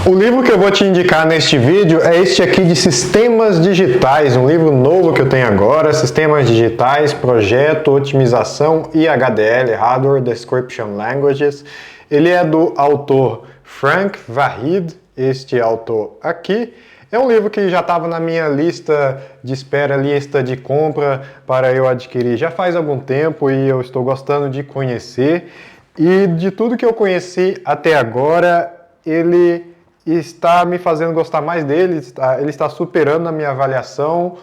O livro que eu vou te indicar neste vídeo é este aqui de Sistemas Digitais, um livro novo que eu tenho agora, Sistemas Digitais, Projeto, Otimização e HDL, Hardware Description Languages. Ele é do autor Frank Vahid, este autor aqui. É um livro que já estava na minha lista de espera, lista de compra para eu adquirir já faz algum tempo e eu estou gostando de conhecer. E de tudo que eu conheci até agora, ele está me fazendo gostar mais dele, ele está superando na minha avaliação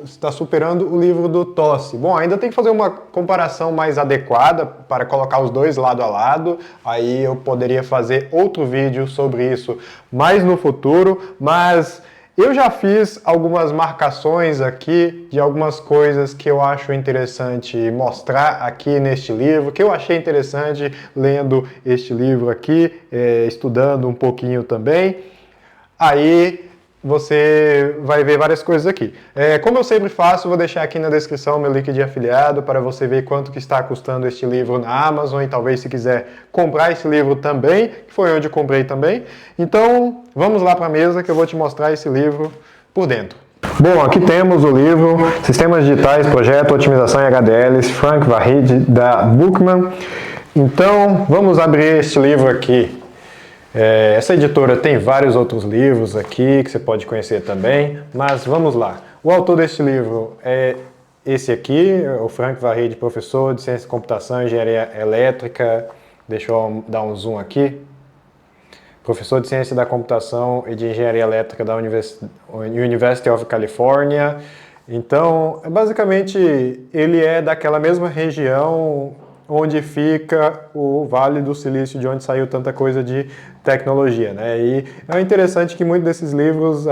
está superando o livro do Tosse. Bom, ainda tem que fazer uma comparação mais adequada para colocar os dois lado a lado, aí eu poderia fazer outro vídeo sobre isso mais no futuro, mas eu já fiz algumas marcações aqui de algumas coisas que eu acho interessante mostrar aqui neste livro, que eu achei interessante lendo este livro aqui, estudando um pouquinho também. Aí você vai ver várias coisas aqui. Como eu sempre faço, vou deixar aqui na descrição meu link de afiliado para você ver quanto que está custando este livro na Amazon e talvez se quiser comprar esse livro também, que foi onde eu comprei também. Então, vamos lá para a mesa que eu vou te mostrar esse livro por dentro. Bom, aqui temos o livro Sistemas Digitais, Projeto, Otimização e HDLs, Frank Vahid, da Bookman. Então, vamos abrir este livro aqui. Essa editora tem vários outros livros aqui que você pode conhecer também, mas vamos lá. O autor deste livro é esse aqui, o Frank Vahid, professor de Ciência de Computação e Engenharia Elétrica. Deixa eu dar um zoom aqui. Professor de Ciência da Computação e de Engenharia Elétrica da University of California. Então, basicamente, ele é daquela mesma região onde fica o Vale do Silício, de onde saiu tanta coisa de tecnologia, né? E é interessante que muitos desses livros,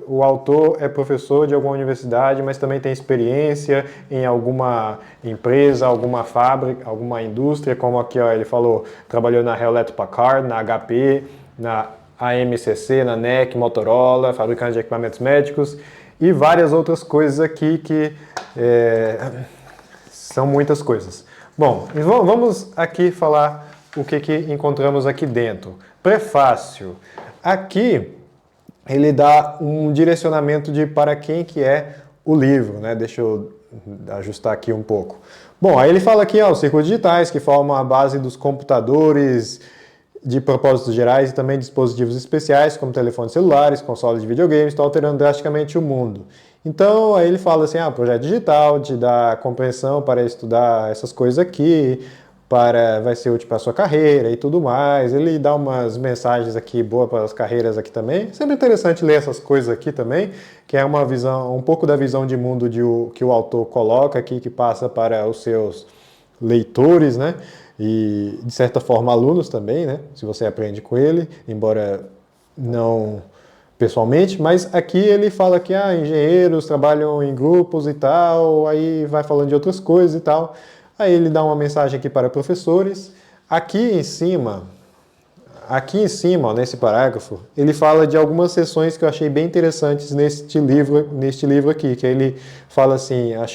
o autor é professor de alguma universidade, mas também tem experiência em alguma empresa, alguma fábrica, alguma indústria, como aqui ó, ele falou, trabalhou na Hewlett Packard, na HP, na AMCC, na NEC, Motorola, fabricante de equipamentos médicos e várias outras coisas aqui que são muitas coisas. Bom, vamos aqui falar o que encontramos aqui dentro. Prefácio. Aqui ele dá um direcionamento de para quem que é o livro, né? Deixa eu ajustar aqui um pouco. Bom, aí ele fala aqui, ó, os circuitos digitais que formam a base dos computadores de propósitos gerais e também dispositivos especiais, como telefones celulares, consoles de videogames, estão alterando drasticamente o mundo. Então, aí ele fala assim, projeto digital, te dá compreensão para estudar essas coisas aqui, vai ser útil para a sua carreira e tudo mais. Ele dá umas mensagens aqui boas para as carreiras aqui também. Sempre interessante ler essas coisas aqui também, que é uma visão, um pouco da visão de mundo que o autor coloca aqui, que passa para os seus leitores, né? E, de certa forma, alunos também, né? Se você aprende com ele, embora não pessoalmente, mas aqui ele fala que engenheiros trabalham em grupos e tal, aí vai falando de outras coisas e tal. Aí ele dá uma mensagem aqui para professores. Aqui em cima, ó, nesse parágrafo, ele fala de algumas sessões que eu achei bem interessantes neste livro aqui, que ele fala assim, a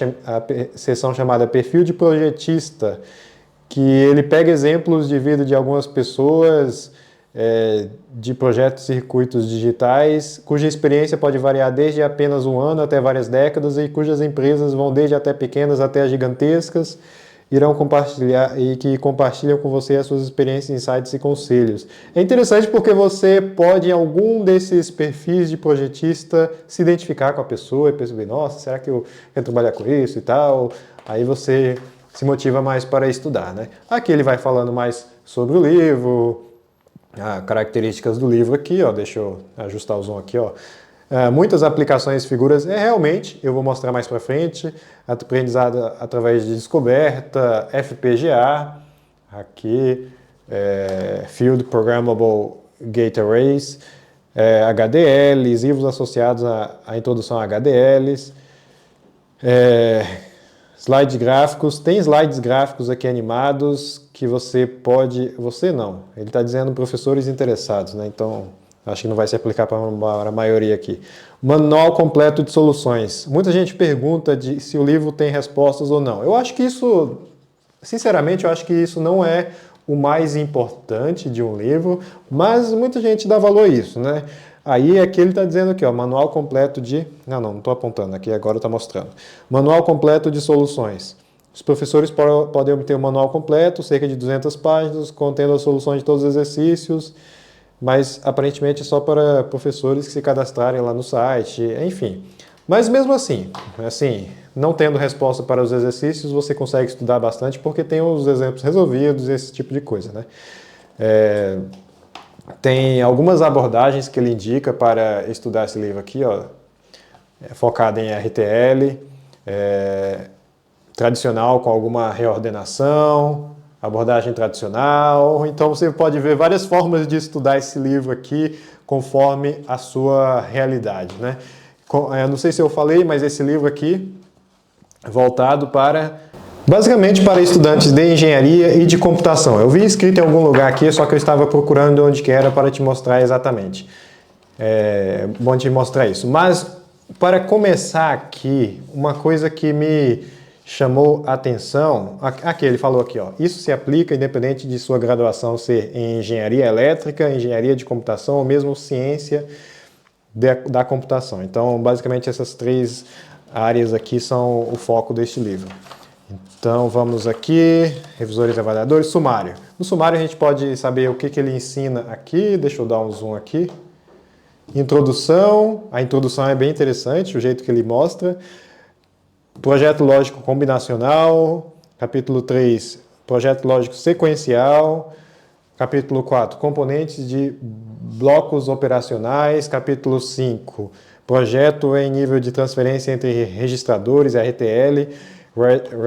sessão chamada Perfil de Projetista, que ele pega exemplos de vida de algumas pessoas de projetos e circuitos digitais, cuja experiência pode variar desde apenas um ano até várias décadas e cujas empresas vão desde até pequenas até as gigantescas, irão compartilhar e que compartilham com você as suas experiências, insights e conselhos. É interessante porque você pode, em algum desses perfis de projetista, se identificar com a pessoa e perceber, nossa, será que eu quero trabalhar com isso e tal? Aí você se motiva mais para estudar, né? Aqui ele vai falando mais sobre o livro, características do livro aqui, ó, deixa eu ajustar o zoom aqui, ó. Muitas aplicações e figuras, realmente, eu vou mostrar mais para frente, aprendizado através de descoberta, FPGA, aqui, Field Programmable Gate Arrays, HDLs, livros associados à introdução a HDLs, slides gráficos, tem slides gráficos aqui animados que você pode... Você não, ele está dizendo professores interessados, né? Então, acho que não vai se aplicar para a maioria aqui. Manual completo de soluções. Muita gente pergunta se o livro tem respostas ou não. Eu acho que isso, sinceramente, eu acho que isso não é o mais importante de um livro, mas muita gente dá valor a isso, né? Aí aqui ele está dizendo aqui, ó, manual completo de... Não estou apontando aqui, agora está mostrando. Manual completo de soluções. Os professores podem obter o manual completo, cerca de 200 páginas, contendo as soluções de todos os exercícios, mas aparentemente é só para professores que se cadastrarem lá no site, enfim. Mas mesmo assim, não tendo resposta para os exercícios, você consegue estudar bastante porque tem os exemplos resolvidos, esse tipo de coisa, né? Tem algumas abordagens que ele indica para estudar esse livro aqui, ó, focado em RTL, tradicional com alguma reordenação, abordagem tradicional. Então você pode ver várias formas de estudar esse livro aqui conforme a sua realidade, né? Eu não sei se eu falei, mas esse livro aqui é voltado basicamente para estudantes de engenharia e de computação. Eu vi escrito em algum lugar aqui, só que eu estava procurando onde que era para te mostrar exatamente. É bom te mostrar isso. Mas, para começar aqui, uma coisa que me chamou a atenção, aqui ele falou aqui, ó, isso se aplica independente de sua graduação ser em engenharia elétrica, engenharia de computação ou mesmo ciência da computação. Então, basicamente, essas 3 áreas aqui são o foco deste livro. Então, vamos aqui, revisores e avaliadores, sumário. No sumário, a gente pode saber o que ele ensina aqui. Deixa eu dar um zoom aqui. Introdução. A introdução é bem interessante, o jeito que ele mostra. Projeto lógico combinacional. Capítulo 3, projeto lógico sequencial. Capítulo 4, componentes de blocos operacionais. Capítulo 5, projeto em nível de transferência entre registradores, RTL.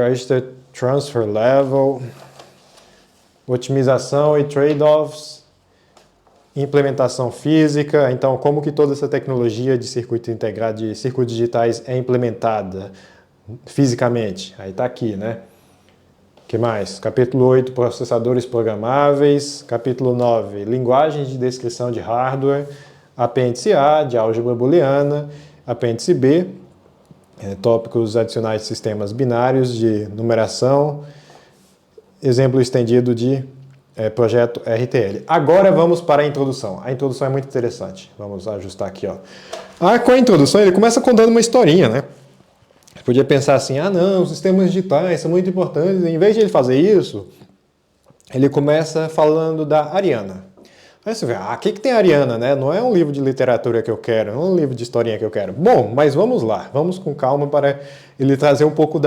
Register Transfer Level, otimização e trade-offs, implementação física. Então, como que toda essa tecnologia de circuito integrado, de circuitos digitais é implementada fisicamente? Aí está aqui, né? O que mais? Capítulo 8, processadores programáveis. Capítulo 9, linguagens de descrição de hardware. Apêndice A, de álgebra booleana. Apêndice B, tópicos adicionais de sistemas binários de numeração, exemplo estendido de projeto RTL. Agora vamos para a introdução. A introdução é muito interessante. Vamos ajustar aqui, ó. Com a introdução ele começa contando uma historinha, né? Você podia pensar assim, não, os sistemas digitais são muito importantes. Em vez de ele fazer isso, ele começa falando da Ariana. Aí você vê, o que tem a Ariana, né? Não é um livro de literatura que eu quero, não é um livro de historinha que eu quero. Bom, mas vamos lá, vamos com calma para ele trazer um pouco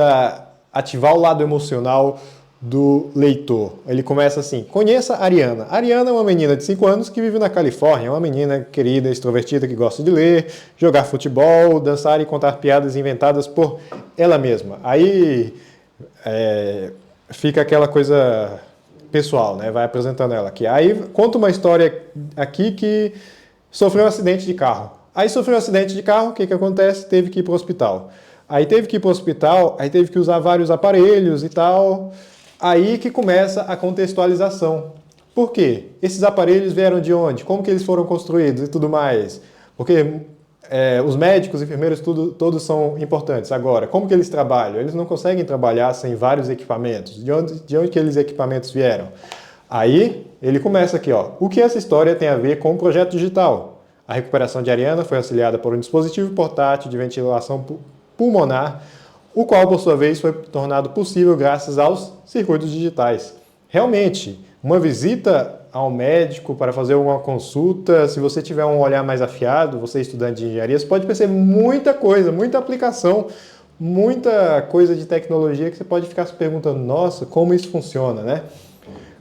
ativar o lado emocional do leitor. Ele começa assim, conheça a Ariana. A Ariana é uma menina de 5 anos que vive na Califórnia, é uma menina querida, extrovertida, que gosta de ler, jogar futebol, dançar e contar piadas inventadas por ela mesma. Aí fica aquela coisa pessoal, né? Vai apresentando ela aqui. Aí conta uma história aqui que sofreu um acidente de carro. Aí sofreu um acidente de carro, o que acontece? Teve que ir para o hospital. Aí teve que ir para o hospital, aí teve que usar vários aparelhos e tal. Aí que começa a contextualização. Por quê? Esses aparelhos vieram de onde? Como que eles foram construídos e tudo mais? Porque os médicos, enfermeiros, todos são importantes. Agora, como que eles trabalham? Eles não conseguem trabalhar sem vários equipamentos. De onde que aqueles equipamentos vieram? Aí, ele começa aqui, ó. O que essa história tem a ver com o projeto digital? A recuperação de Ariana foi auxiliada por um dispositivo portátil de ventilação pulmonar, o qual, por sua vez, foi tornado possível graças aos circuitos digitais. Realmente, uma visita ao médico para fazer uma consulta, se você tiver um olhar mais afiado, você estudante de engenharia, você pode perceber muita coisa, muita aplicação, muita coisa de tecnologia que você pode ficar se perguntando, nossa, como isso funciona, né?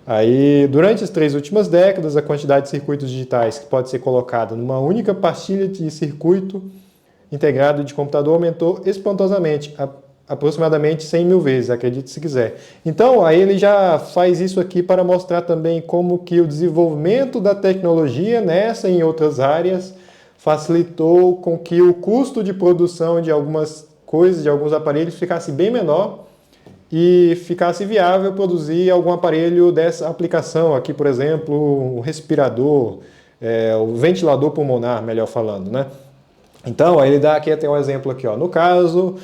Aí, durante as 3 últimas décadas, a quantidade de circuitos digitais que pode ser colocada numa única pastilha de circuito integrado de computador aumentou espantosamente, aproximadamente 100 mil vezes, acredite se quiser. Então, aí ele já faz isso aqui para mostrar também como que o desenvolvimento da tecnologia nessa e em outras áreas facilitou com que o custo de produção de algumas coisas, de alguns aparelhos, ficasse bem menor e ficasse viável produzir algum aparelho dessa aplicação. Aqui, por exemplo, um respirador, o ventilador pulmonar, melhor falando, né? Então, aí ele dá aqui até um exemplo aqui, ó. No caso,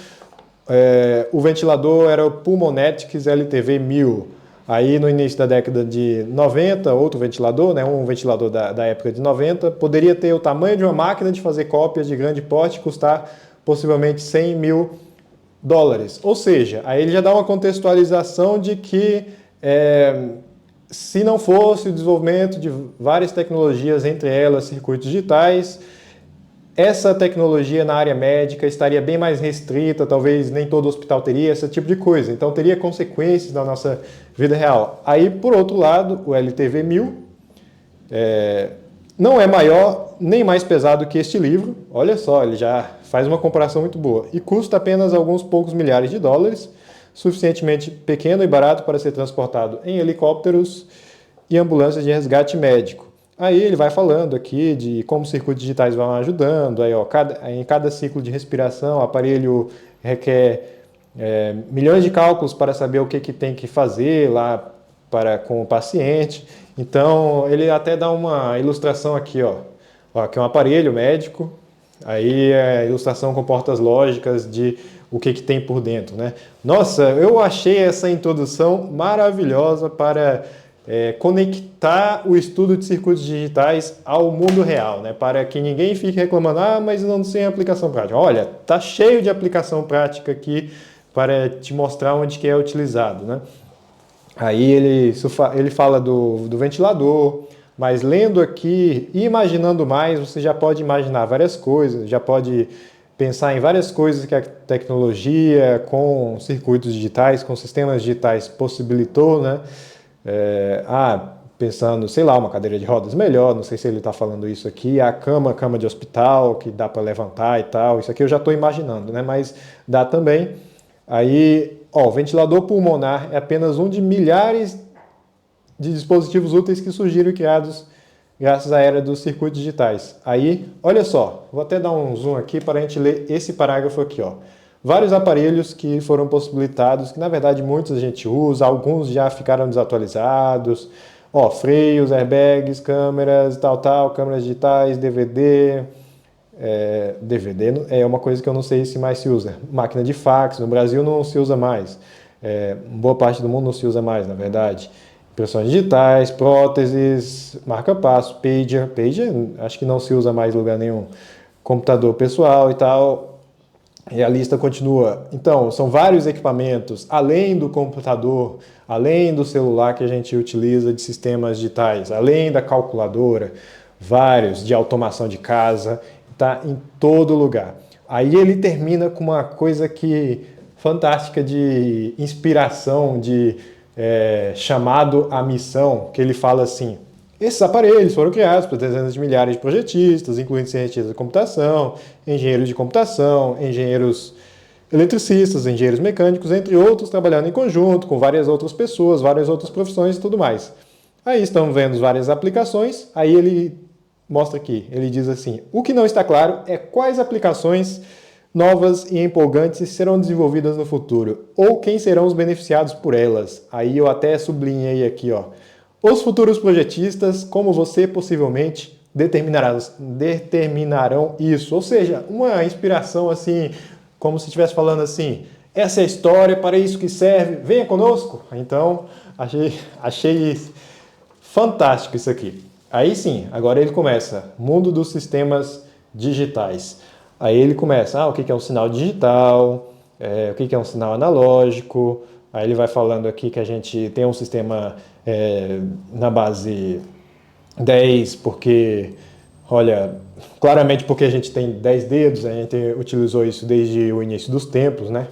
o ventilador era o Pulmonetics LTV 1000. Aí no início da década de 90, outro ventilador, né, um ventilador da época de 90, poderia ter o tamanho de uma máquina de fazer cópias de grande porte e custar possivelmente 100 mil dólares. Ou seja, aí ele já dá uma contextualização de que se não fosse o desenvolvimento de várias tecnologias, entre elas circuitos digitais, essa tecnologia na área médica estaria bem mais restrita, talvez nem todo hospital teria esse tipo de coisa, então teria consequências na nossa vida real. Aí, por outro lado, o LTV-1000 não é maior nem mais pesado que este livro, olha só, ele já faz uma comparação muito boa, e custa apenas alguns poucos milhares de dólares, suficientemente pequeno e barato para ser transportado em helicópteros e ambulâncias de resgate médico. Aí ele vai falando aqui de como os circuitos digitais vão ajudando, aí, ó, em cada ciclo de respiração o aparelho requer milhões de cálculos para saber o que tem que fazer lá com o paciente. Então ele até dá uma ilustração aqui, ó, aqui é um aparelho médico, aí a ilustração com portas lógicas de o que tem por dentro, né? Nossa, eu achei essa introdução maravilhosa para conectar o estudo de circuitos digitais ao mundo real, né? Para que ninguém fique reclamando, mas não tem aplicação prática. Olha, tá cheio de aplicação prática aqui para te mostrar onde que é utilizado, né? Aí ele fala do ventilador, mas lendo aqui e imaginando mais, você já pode imaginar várias coisas, já pode pensar em várias coisas que a tecnologia com circuitos digitais, com sistemas digitais possibilitou, né? Pensando, sei lá, uma cadeira de rodas melhor, não sei se ele está falando isso aqui, a cama de hospital, que dá para levantar e tal, isso aqui eu já estou imaginando, né? Mas dá também. Aí, ó, o ventilador pulmonar é apenas um de milhares de dispositivos úteis que surgiram e criados graças à era dos circuitos digitais. Aí, olha só, vou até dar um zoom aqui para a gente ler esse parágrafo aqui, ó. Vários aparelhos que foram possibilitados, que na verdade muitos a gente usa, alguns já ficaram desatualizados, ó, freios, airbags, câmeras, câmeras digitais, DVD, DVD é uma coisa que eu não sei se mais se usa, máquina de fax, no Brasil não se usa mais, boa parte do mundo não se usa mais, na verdade, impressões digitais, próteses, marca-passo, pager, acho que não se usa mais em lugar nenhum, computador pessoal e tal. E a lista continua. Então, são vários equipamentos, além do computador, além do celular que a gente utiliza de sistemas digitais, além da calculadora, vários de automação de casa, está em todo lugar. Aí ele termina com uma coisa fantástica de inspiração, de chamado à missão, que ele fala assim: esses aparelhos foram criados por dezenas de milhares de projetistas, incluindo cientistas de computação, engenheiros de computação, engenheiros eletricistas, engenheiros mecânicos, entre outros, trabalhando em conjunto com várias outras pessoas, várias outras profissões e tudo mais. Aí estamos vendo várias aplicações, aí ele mostra aqui, ele diz assim: o que não está claro é quais aplicações novas e empolgantes serão desenvolvidas no futuro, ou quem serão os beneficiados por elas. Aí eu até sublinhei aqui, ó. Os futuros projetistas, como você, possivelmente determinarão isso. Ou seja, uma inspiração assim, como se estivesse falando assim: essa é a história, para isso que serve, venha conosco. Então, achei fantástico isso aqui. Aí sim, agora ele começa, mundo dos sistemas digitais. Aí ele começa, o que é um sinal digital, o que é um sinal analógico. Aí ele vai falando aqui que a gente tem um sistema na base 10, porque, olha, claramente porque a gente tem 10 dedos, a gente utilizou isso desde o início dos tempos, né?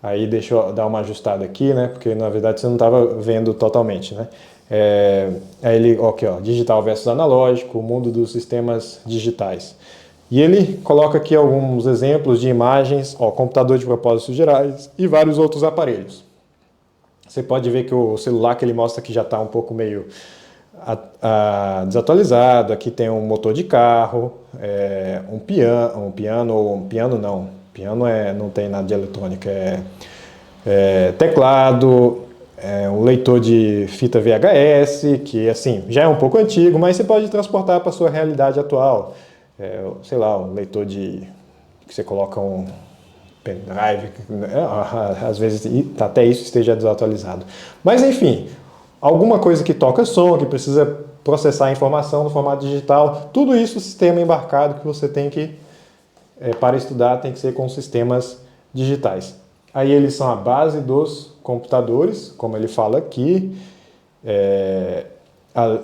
Aí deixa eu dar uma ajustada aqui, né? Porque na verdade você não estava vendo totalmente, né? Aí ele, aqui, ó, digital versus analógico, o mundo dos sistemas digitais. E ele coloca aqui alguns exemplos de imagens, computador de propósitos gerais e vários outros aparelhos. Você pode ver que o celular que ele mostra aqui já está um pouco meio desatualizado. Aqui tem um motor de carro, piano não tem nada de eletrônica, teclado, um leitor de fita VHS, que assim, já é um pouco antigo, mas você pode transportar para a sua realidade atual. Sei lá, um leitor que você coloca um pendrive, às vezes até isso esteja desatualizado. Mas enfim, alguma coisa que toca som, que precisa processar a informação no formato digital, tudo isso, o sistema embarcado que você tem que, para estudar, tem que ser com sistemas digitais. Aí eles são a base dos computadores, como ele fala aqui,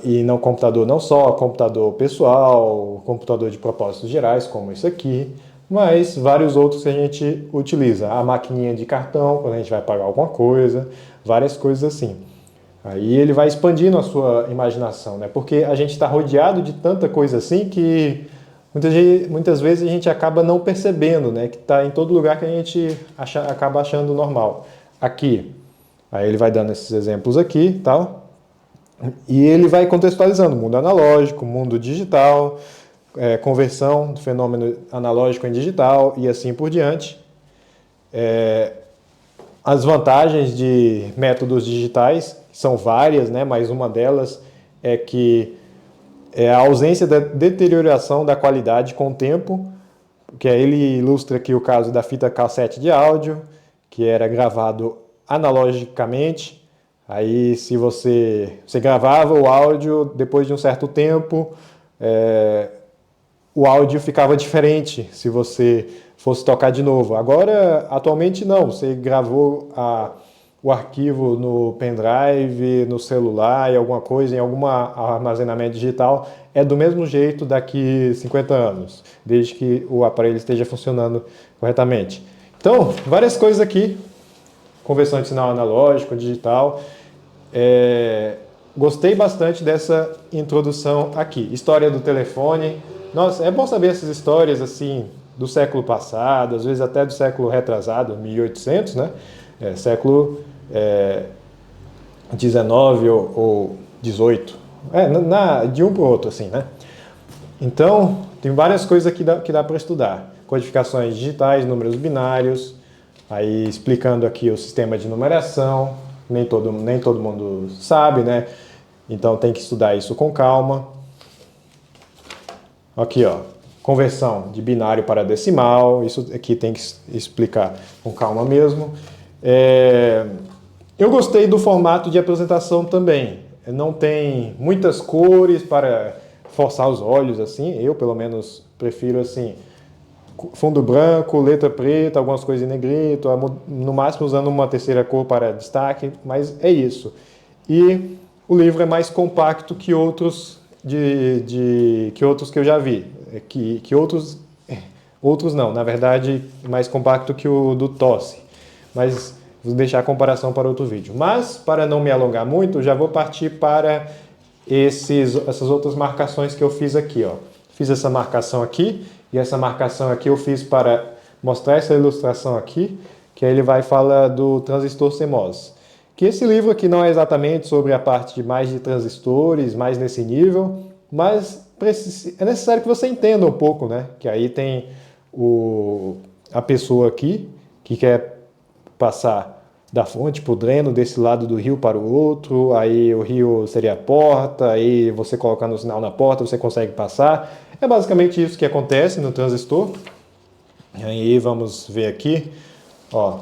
e não computador não só computador pessoal, computador de propósitos gerais, como isso aqui, mas vários outros que a gente utiliza. A maquininha de cartão, quando a gente vai pagar alguma coisa, várias coisas assim. Aí ele vai expandindo a sua imaginação, né? Porque a gente está rodeado de tanta coisa assim que muitas vezes a gente acaba não percebendo, né? Que está em todo lugar que a gente acaba achando normal. Aqui, aí ele vai dando esses exemplos aqui, tal, e ele vai contextualizando mundo analógico, mundo digital, conversão do fenômeno analógico em digital e assim por diante. As vantagens de métodos digitais são várias, né? Mas uma delas é que a ausência da deterioração da qualidade com o tempo, que ele ilustra aqui o caso da fita cassete de áudio, que era gravado analogicamente. Aí se você gravava o áudio, depois de um certo tempo, o áudio ficava diferente se você fosse tocar de novo. Agora, atualmente não, você gravou o arquivo no pendrive, no celular, em alguma coisa, em algum armazenamento digital, é do mesmo jeito daqui 50 anos, desde que o aparelho esteja funcionando corretamente. Então, várias coisas aqui, conversão de sinal analógico, digital. Gostei bastante dessa introdução aqui. História do telefone. Nossa, é bom saber essas histórias assim do século passado, às vezes até do século retrasado, 1800, né? Século 19 ou 18. De um para o outro, assim, né? Então, tem várias coisas que dá para estudar. Codificações digitais, números binários, aí explicando aqui o sistema de numeração, nem todo mundo sabe, né? Então tem que estudar isso com calma. Aqui, ó, conversão de binário para decimal, isso aqui tem que explicar com calma mesmo. Eu gostei do formato de apresentação também. Não tem muitas cores para forçar os olhos, assim. Eu, pelo menos, prefiro assim, fundo branco, letra preta, algumas coisas em negrito, no máximo usando uma terceira cor para destaque, mas é isso. E o livro é mais compacto que outros que eu já vi. Outros não, na verdade, mais compacto que o do Tosse. Mas vou deixar a comparação para outro vídeo. Mas, para não me alongar muito, já vou partir para essas outras marcações que eu fiz aqui, ó. Fiz essa marcação aqui, e essa marcação aqui eu fiz para mostrar essa ilustração aqui, que aí ele vai falar do transistor CMOS. Que esse livro aqui não é exatamente sobre a parte mais de transistores, mais nesse nível, mas é necessário que você entenda um pouco, né? Que aí tem a pessoa aqui que quer passar da fonte para o dreno, desse lado do rio para o outro, aí o rio seria a porta, aí você colocando o sinal na porta, você consegue passar. É basicamente isso que acontece no transistor. Aí vamos ver aqui, ó,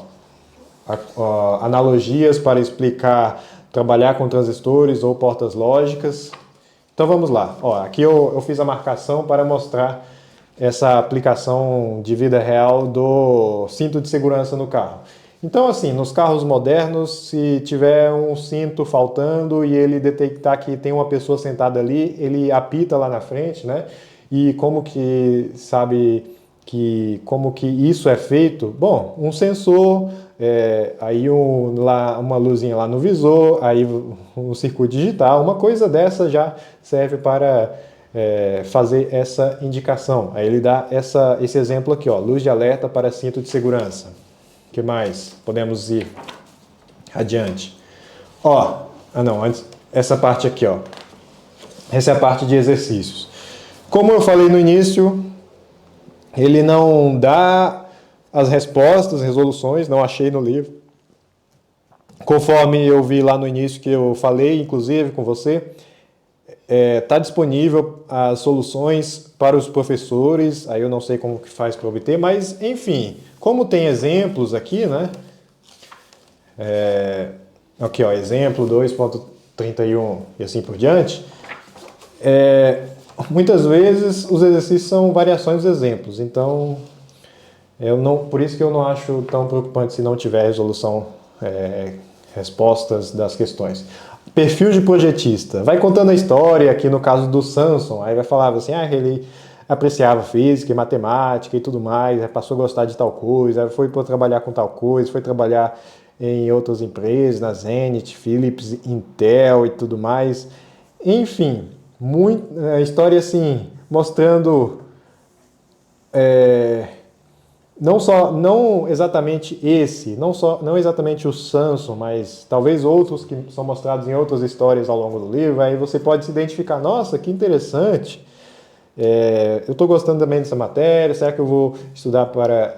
analogias para explicar, trabalhar com transistores ou portas lógicas. Então vamos lá, ó, aqui eu fiz a marcação para mostrar essa aplicação de vida real do cinto de segurança no carro. Então, assim, nos carros modernos, se tiver um cinto faltando e ele detectar que tem uma pessoa sentada ali, ele apita lá na frente, né? E como que como que isso é feito? Bom, um sensor, aí uma luzinha lá no visor, aí um circuito digital, uma coisa dessa já serve para fazer essa indicação. Aí ele dá esse exemplo aqui, ó, luz de alerta para cinto de segurança. O que mais? Podemos ir adiante. Ó, antes, essa parte aqui, ó. Essa é a parte de exercícios. Como eu falei no início, ele não dá as respostas, resoluções, não achei no livro. Conforme eu vi lá no início que eu falei, inclusive com você, está disponível as soluções para os professores, aí eu não sei como que faz para obter, mas enfim, como tem exemplos aqui, né? Aqui, ó, exemplo 2.3 31 e assim por diante, muitas vezes os exercícios são variações dos exemplos. Então, por isso que eu não acho tão preocupante se não tiver resolução, respostas das questões. Perfil de projetista. Vai contando a história, aqui no caso do Samson, aí vai falar assim, ele apreciava física e matemática e tudo mais, aí passou a gostar de tal coisa, aí foi para trabalhar com tal coisa, foi trabalhar em outras empresas, na Zenith, Philips, Intel e tudo mais. Enfim, a história assim, mostrando não exatamente não exatamente o Samson, mas talvez outros que são mostrados em outras histórias ao longo do livro. Aí você pode se identificar, nossa, que interessante, eu estou gostando também dessa matéria, será que eu vou estudar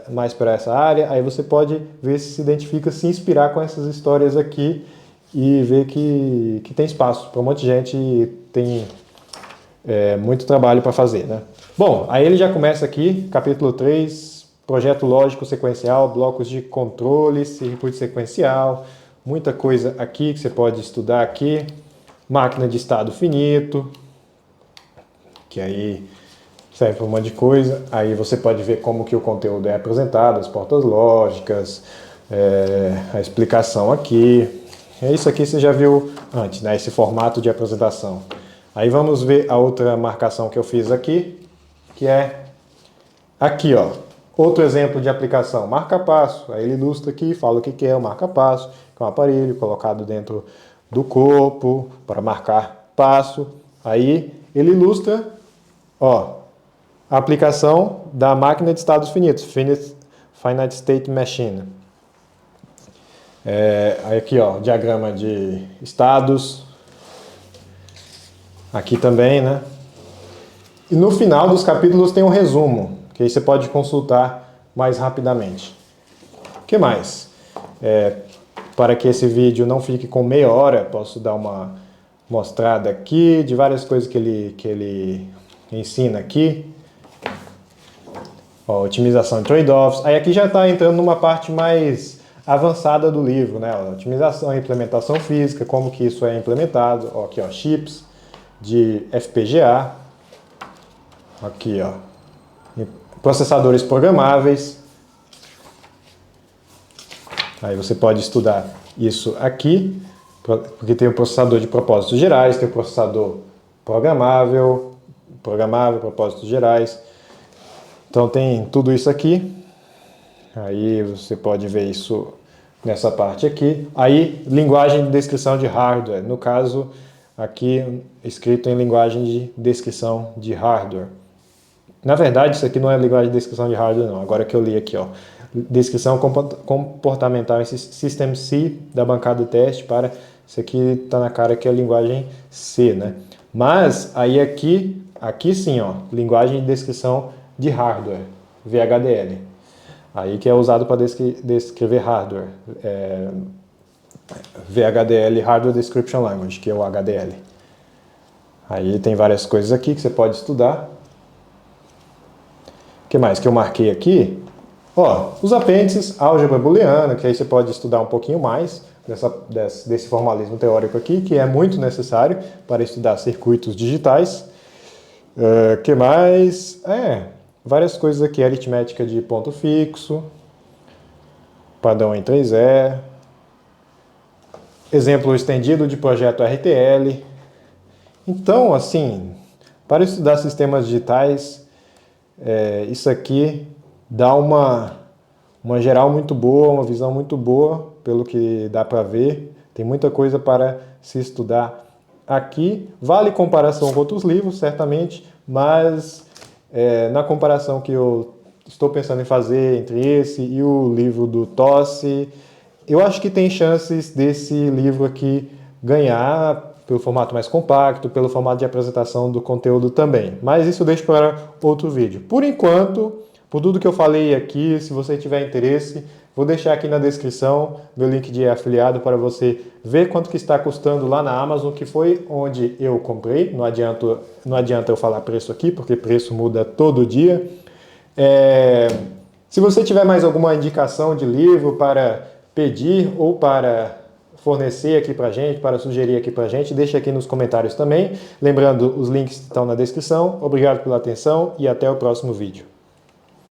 mais para essa área? Aí você pode ver se identifica, se inspirar com essas histórias aqui e ver que tem espaço para um monte de gente e tem muito trabalho para fazer, né? Bom, aí ele já começa aqui, capítulo 3, projeto lógico sequencial, blocos de controle, circuito sequencial, muita coisa aqui que você pode estudar aqui, máquina de estado finito, que aí serve para um monte de coisa. Aí você pode ver como que o conteúdo é apresentado, as portas lógicas, a explicação aqui. Isso aqui você já viu antes, né? Esse formato de apresentação. Aí vamos ver a outra marcação que eu fiz aqui, que é aqui, ó. Outro exemplo de aplicação, marca-passo. Aí ele ilustra aqui, fala o que é o marca-passo, que é um aparelho colocado dentro do corpo para marcar passo. Aí ele ilustra, ó, a aplicação da máquina de estados finitos, Finite State Machine. Aí aqui, ó, diagrama de estados. Aqui também, né? E no final dos capítulos tem um resumo, que aí você pode consultar mais rapidamente. O que mais? Para que esse vídeo não fique com meia hora, posso dar uma mostrada aqui de várias coisas que ele ensina aqui. Ó, otimização de trade-offs. Aí aqui já está entrando numa parte mais avançada do livro, né? Ó, otimização e implementação física, como que isso é implementado. Ó, aqui, ó, chips de FPGA. Aqui, ó, processadores programáveis. Aí você pode estudar isso aqui, porque tem o processador de propósitos gerais, tem o processador programável, propósitos gerais. Então tem tudo isso aqui. Aí você pode ver isso nessa parte aqui. Aí, linguagem de descrição de hardware. No caso, aqui escrito em linguagem de descrição de hardware. Na verdade, isso aqui não é linguagem de descrição de hardware, não. Agora que eu li aqui, ó. Descrição comportamental em System C da bancada de teste para... Isso aqui está na cara que é a linguagem C, né? Mas, aí aqui sim, ó. Linguagem de descrição de hardware, VHDL. Aí que é usado para descrever hardware. VHDL, Hardware Description Language, que é o HDL. Aí tem várias coisas aqui que você pode estudar. O que mais que eu marquei aqui? Ó, os apêndices, álgebra booleana, que aí você pode estudar um pouquinho mais desse formalismo teórico aqui, que é muito necessário para estudar circuitos digitais. Que mais? Várias coisas aqui, aritmética de ponto fixo, padrão em 3E, exemplo estendido de projeto RTL. Então, assim, para estudar sistemas digitais, isso aqui dá uma geral muito boa, uma visão muito boa, pelo que dá para ver. Tem muita coisa para se estudar aqui. Vale comparação com outros livros, certamente, mas na comparação que eu estou pensando em fazer entre esse e o livro do Tosse, eu acho que tem chances desse livro aqui ganhar pelo formato mais compacto, pelo formato de apresentação do conteúdo também. Mas isso eu deixo para outro vídeo. Por enquanto, por tudo que eu falei aqui, se você tiver interesse, vou deixar aqui na descrição meu link de afiliado para você ver quanto que está custando lá na Amazon, que foi onde eu comprei. Não adianta eu falar preço aqui, porque preço muda todo dia. Se você tiver mais alguma indicação de livro para pedir ou para fornecer aqui pra gente, para sugerir aqui pra gente, deixa aqui nos comentários também. Lembrando, os links estão na descrição. Obrigado pela atenção e até o próximo vídeo.